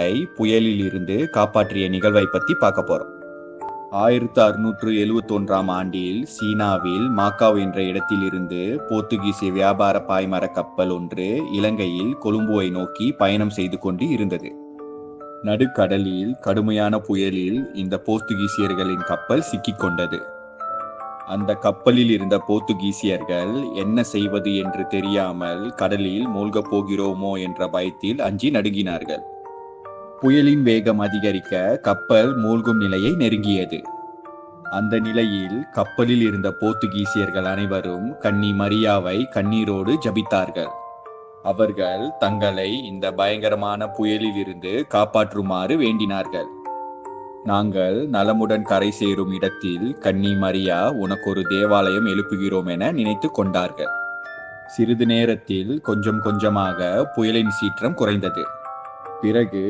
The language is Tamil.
நாட்டை புயலில் இருந்து காப்பாற்றிய நிகழ்வை பத்தி பார்க்க போறோம். 1671ஆம் ஆண்டில் சீனாவில் மாக்காவ் என்ற இடத்திலிருந்து போர்த்துகீசிய வியாபார பாய்மர கப்பல் ஒன்று இலங்கையில் கொழும்புவை நோக்கி பயணம் செய்து கொண்டு இருந்தது. நடுக்கடலில் கடுமையான புயலில் இந்த போர்த்துகீசியர்களின் கப்பல் சிக்கிக்கொண்டது. அந்த கப்பலில் இருந்த போர்த்துகீசியர்கள் என்ன செய்வது என்று தெரியாமல் கடலில் மூழ்கப் போகிறோமோ என்ற பயத்தில் அஞ்சி நடுங்கினார்கள். புயலின் வேகம் அதிகரிக்க கப்பல் மூழ்கும் நிலையை நெருங்கியது. அந்த நிலையில் கப்பலில் இருந்த போர்த்துகீசியர்கள் அனைவரும் கன்னி மரியாவை கண்ணீரோடு ஜபித்தார்கள். அவர்கள் தங்களை இந்த பயங்கரமான புயலில் இருந்து காப்பாற்றுமாறு வேண்டினார்கள். நாங்கள் நலமுடன் கரை சேரும் இடத்தில் கன்னி மரியா உனக்கு ஒரு தேவாலயம் எழுப்புகிறோம் என நினைத்து கொண்டார்கள். சிறிது நேரத்தில் கொஞ்சம் கொஞ்சமாக புயலின் சீற்றம் குறைந்தது. பிறகு